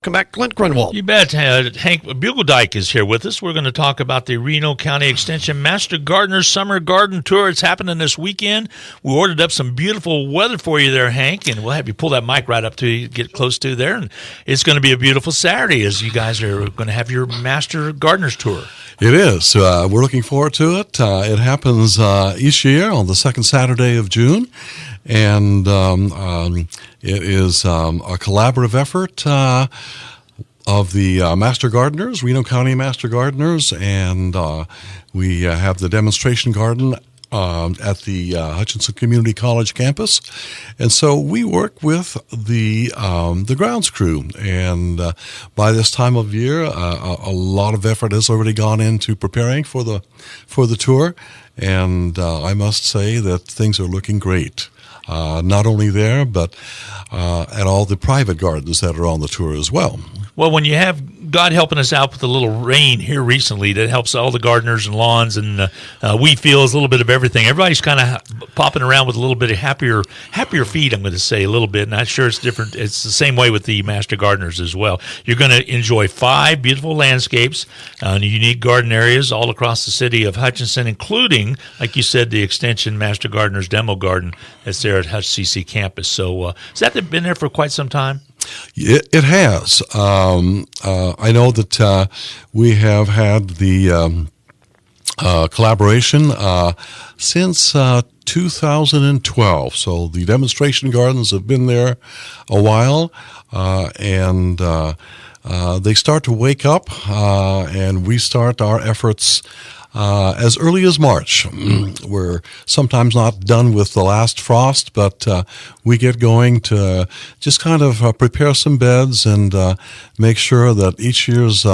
Come back, Clint Grunwald. You bet. Hank Beugelsdijk is here with us. We're going to talk about the Reno County Extension Master Gardener Summer Garden Tour. It's happening this weekend. We ordered up some beautiful weather for you there, Hank, and we'll have you pull that mic right up to you, get close to there. And it's going to be a beautiful Saturday as you guys are going to have your Master Gardeners Tour. It is. We're looking forward to it. It happens each year on the second Saturday of June, and it is a collaborative effort of the Master Gardeners, Reno County Master Gardeners, and we have the demonstration garden at the Hutchinson Community College campus. And so we work with the grounds crew, and by this time of year, a lot of effort has already gone into preparing for the tour, and I must say that things are looking great. Not only there, but at all the private gardens that are on the tour as well. Well, when you have God helping us out with a little rain here recently, that helps all the gardeners and lawns and wheat fields, a little bit of everything. Everybody's kind of popping around with a little bit of happier feet, I'm going to say, a little bit. And I'm sure it's different. It's the same way with the Master Gardeners as well. You're going to enjoy 5 beautiful landscapes and unique garden areas all across the city of Hutchinson, including, like you said, the Extension Master Gardeners Demo Garden that's there at Hutch CC campus. So has that been there for quite some time? It has. I know that we have had the collaboration since 2012. So the demonstration gardens have been there a while, and they start to wake up, and we start our efforts as early as March. We're sometimes not done with the last frost, but we get going to just kind of prepare some beds and make sure that each year's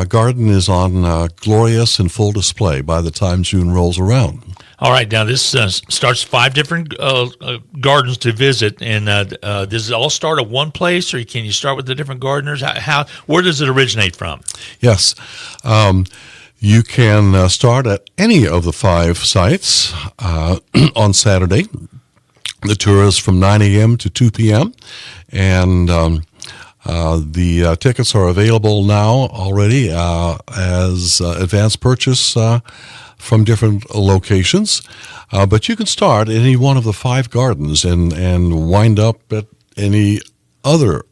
garden is on glorious and full display by the time June rolls around. All right, now this starts 5 different gardens to visit, and does it all start at one place, or can you start with the different gardeners? Where does it originate from? Yes. You can start at any of the 5 sites on Saturday. The tour is from 9 a.m. to 2 p.m., and the tickets are available now already as advance purchase from different locations. But you can start at any one of the 5 gardens and wind up at any other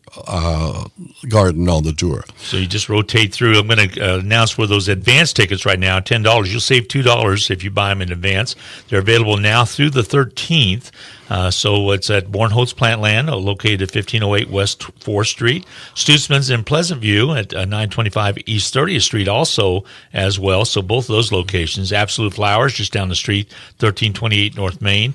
garden on the tour. So you just rotate through. I'm going to announce where those advance tickets right now, $10. You'll save $2 if you buy them in advance. They're available now through the 13th. So it's at Bornholtz Plantland, located at 1508 West 4th Street. Stutzman's in Pleasant View at 925 East 30th Street also as well. So both of those locations. Absolute Flowers just down the street, 1328 North Main.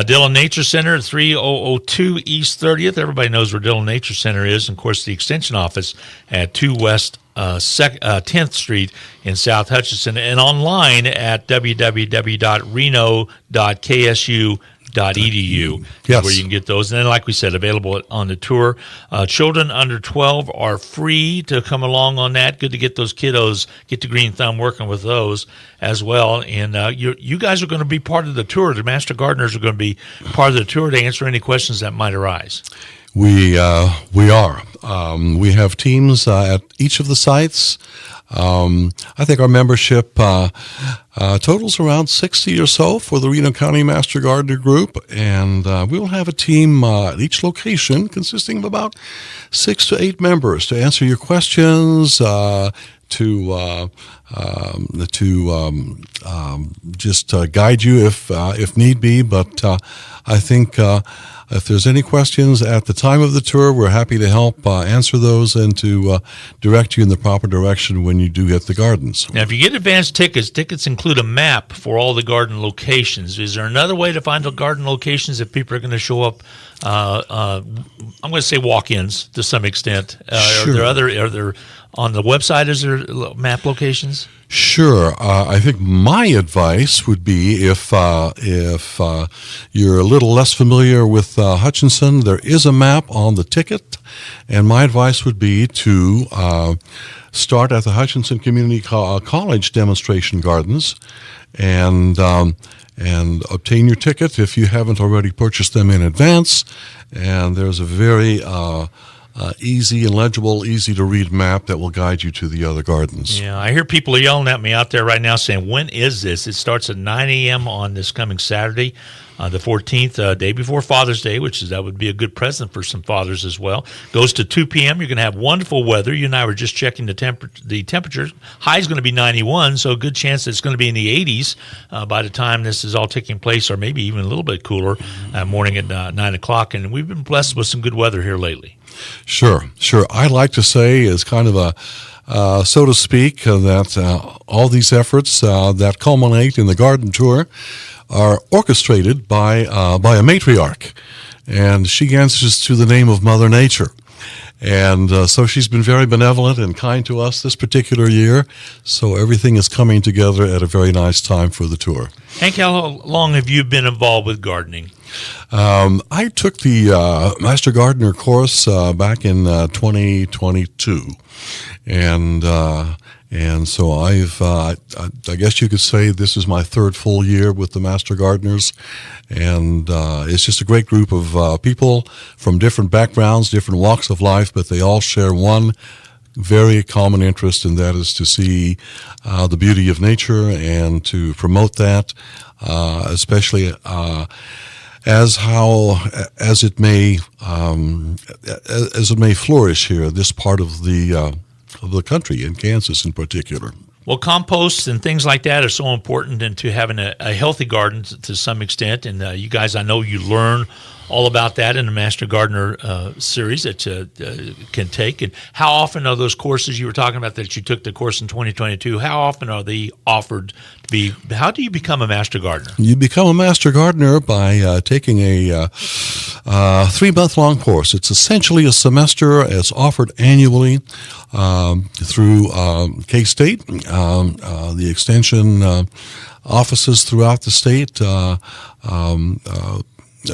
Dillon Nature Center, 3002 East 30th. Everybody knows where Dillon Nature Center is. And, of course, the Extension Office at 2 West 10th Street in South Hutchinson. And online at www.reno.ksu.edu. Yes. Where you can get those. And then, like we said, available on the tour. Children under 12 are free to come along on that. Good to get those kiddos, get the green thumb working with those as well. And you guys are going to be part of the tour. The Master Gardeners are going to be part of the tour to answer any questions that might arise. We are. We have teams at each of the sites. I think our membership totals around 60 or so for the Reno County Master Gardener Group, and we will have a team at each location consisting of about 6 to 8 members to answer your questions, to just guide you if need be. But I think if there's any questions at the time of the tour, we're happy to help answer those and to direct you in the proper direction when you do get the gardens. Now, if you get advance tickets include a map for all the garden locations. Is there another way to find the garden locations if people are going to show up? I'm going to say walk-ins to some extent. Sure. Are there on the website? Is there map locations? Sure. I think my advice would be if you're a little less familiar with Hutchinson, there is a map on the ticket, and my advice would be to start at the Hutchinson Community College demonstration gardens and obtain your ticket if you haven't already purchased them in advance. And there's a very easy and legible, easy to read map that will guide you to the other gardens. Yeah, I hear people yelling at me out there right now saying, when is this? It starts at 9 a.m. on this coming Saturday, the 14th, day before Father's Day, that would be a good present for some fathers as well. Goes to 2 p.m. You're going to have wonderful weather. You and I were just checking the temperature. High is going to be 91, so a good chance it's going to be in the 80s by the time this is all taking place, or maybe even a little bit cooler morning at 9 o'clock. And we've been blessed with some good weather here lately. Sure. I like to say as kind of a, so to speak, that all these efforts that culminate in the garden tour are orchestrated by a matriarch, and she answers to the name of Mother Nature. And so she's been very benevolent and kind to us this particular year, so everything is coming together at a very nice time for the tour. Hank, how long have you been involved with gardening? I took the Master Gardener course back in 2022, and so I guess you could say this is my third full year with the Master Gardeners, and it's just a great group of people from different backgrounds, different walks of life, but they all share one very common interest, and that is to see the beauty of nature and to promote that, especially as it may flourish here, this part of the country, in Kansas in particular. Well, compost and things like that are so important into having a healthy garden to some extent. And you guys, I know you learn all about that in the Master Gardener series that you can take. And how often are those courses you were talking about that you took the course in 2022, how often are they offered to be? How do you become a Master Gardener? You become a Master Gardener by taking a 3-month-long course. It's essentially a semester. It's offered annually through K-State, the extension offices throughout the state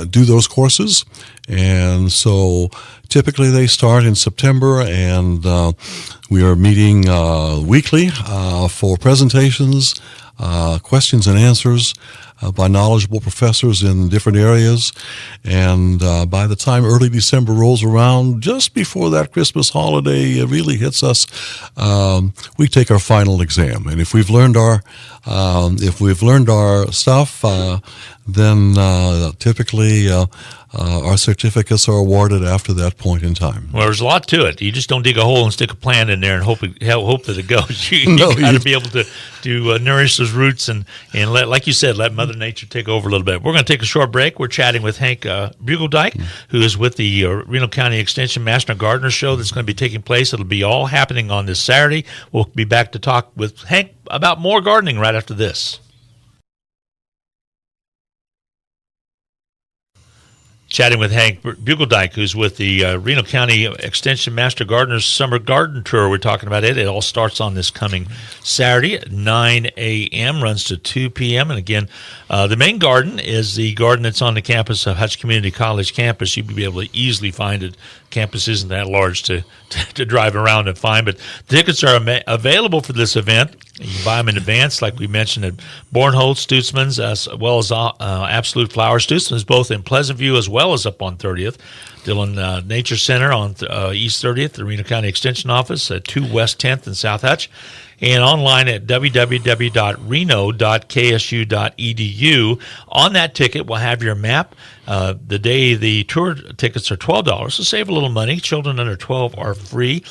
do those courses, and so typically they start in September, and we are meeting weekly for presentations, questions and answers by knowledgeable professors in different areas, and by the time early December rolls around, just before that Christmas holiday really hits us, we take our final exam, and if we've learned our stuff, then typically our certificates are awarded after that point in time. Well, there's a lot to it. You just don't dig a hole and stick a plant in there and hope that it goes. You got to be able to nourish those roots and let, like you said, let Mother Nature take over a little bit. We're going to take a short break. We're chatting with Hank Beugelsdijk, who is with the Reno County Extension Master Gardener Show that's going to be taking place. It'll be all happening on this Saturday. We'll be back to talk with Hank about more gardening right after this. Chatting with Hank Beugelsdijk, who's with the Reno County Extension Master Gardeners Summer Garden Tour. We're talking about it. It all starts on this coming Saturday at 9 a.m., runs to 2 p.m. And again, the main garden is the garden that's on the campus of Hutch Community College campus. You'd be able to easily find it. Campus isn't that large to drive around and find, but tickets are available for this event. You can buy them in advance, like we mentioned at Bornholtz, Stutzman's, as well as Absolute Flower. Stutzman's both in Pleasant View as well as up on 30th. Dillon Nature Center on East 30th, the Reno County Extension Office at 2 West 10th in South Hutch, and online at www.reno.ksu.edu. On that ticket, we'll have your map. The day the tour tickets are $12, so save a little money. Children under 12 are free.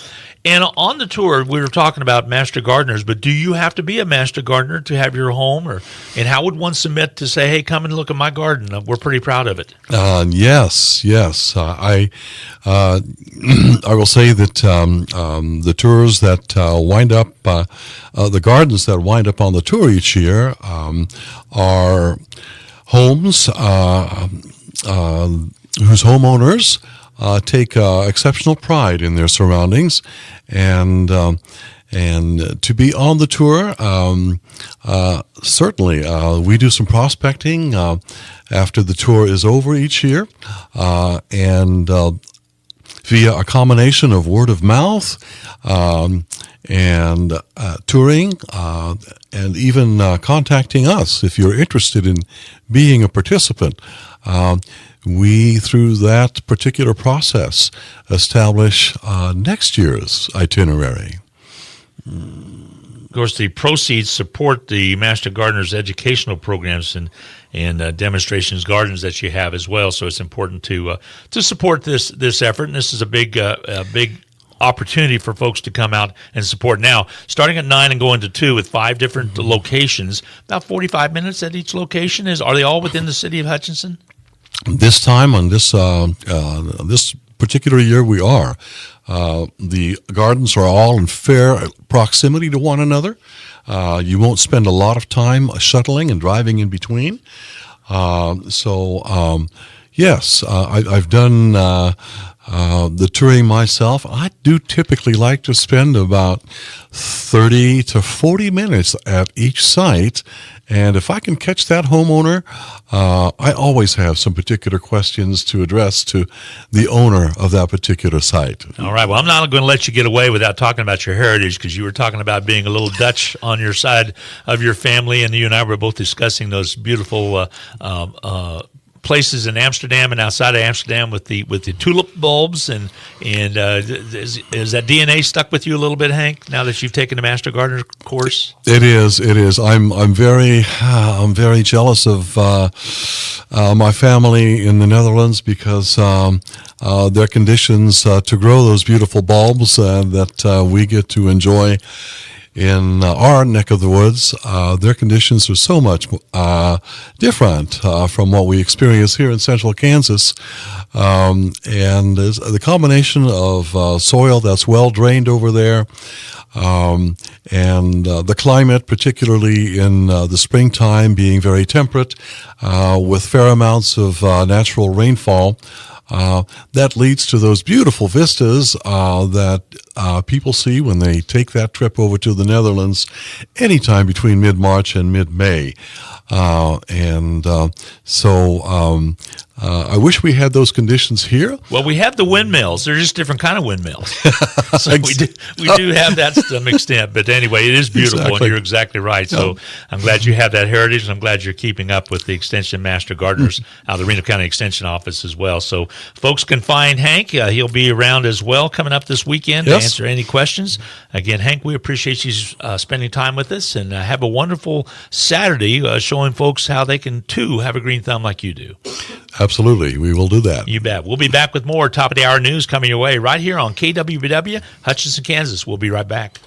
And on the tour, we were talking about Master Gardeners, but do you have to be a Master Gardener to have your home? And how would one submit to say, hey, come and look at my garden? We're pretty proud of it. Yes. I will say that the tours that wind up, the gardens that wind up on the tour each year are homes whose homeowners take exceptional pride in their surroundings, and to be on the tour, certainly we do some prospecting after the tour is over each year, and via a combination of word of mouth and touring and even contacting us if you're interested in being a participant. We, through that particular process, establish next year's itinerary. Of course, the proceeds support the Master Gardeners educational programs and demonstrations gardens that you have as well. So it's important to support this effort. And this is a big opportunity for folks to come out and support. Now, starting at 9 and going to 2 with 5 different locations, about 45 minutes at each location. Are they all within the city of Hutchinson? This time on this particular year, we are. The gardens are all in fair proximity to one another. You won't spend a lot of time shuttling and driving in between. Yes, I've done the touring myself. I do typically like to spend about 30 to 40 minutes at each site. And if I can catch that homeowner, I always have some particular questions to address to the owner of that particular site. All right. Well, I'm not going to let you get away without talking about your heritage, because you were talking about being a little Dutch on your side of your family, and you and I were both discussing those beautiful places in Amsterdam and outside of Amsterdam with the tulip bulbs, and is that DNA stuck with you a little bit, Hank? Now that you've taken the Master Gardener course, it is. I'm very jealous of my family in the Netherlands, because their conditions to grow those beautiful bulbs that we get to enjoy in our neck of the woods, their conditions are so much different from what we experience here in central Kansas. And the combination of soil that's well drained over there, and the climate, particularly in the springtime, being very temperate, with fair amounts of natural rainfall, that leads to those beautiful vistas that people see when they take that trip over to the Netherlands anytime between mid-March and mid-May. I wish we had those conditions here. Well, we have the windmills. They're just different kind of windmills. So we do have that to some extent. But anyway, it is beautiful, exactly. And you're exactly right. So I'm glad you have that heritage, and I'm glad you're keeping up with the Extension Master Gardeners out of the Reno County Extension Office as well. So folks can find Hank. He'll be around as well coming up this weekend to answer any questions. Again, Hank, we appreciate you spending time with us, and have a wonderful Saturday showing folks how they can, too, have a green thumb like you do. Absolutely. We will do that. You bet. We'll be back with more top of the hour news coming your way right here on KWBW, Hutchinson, Kansas. We'll be right back.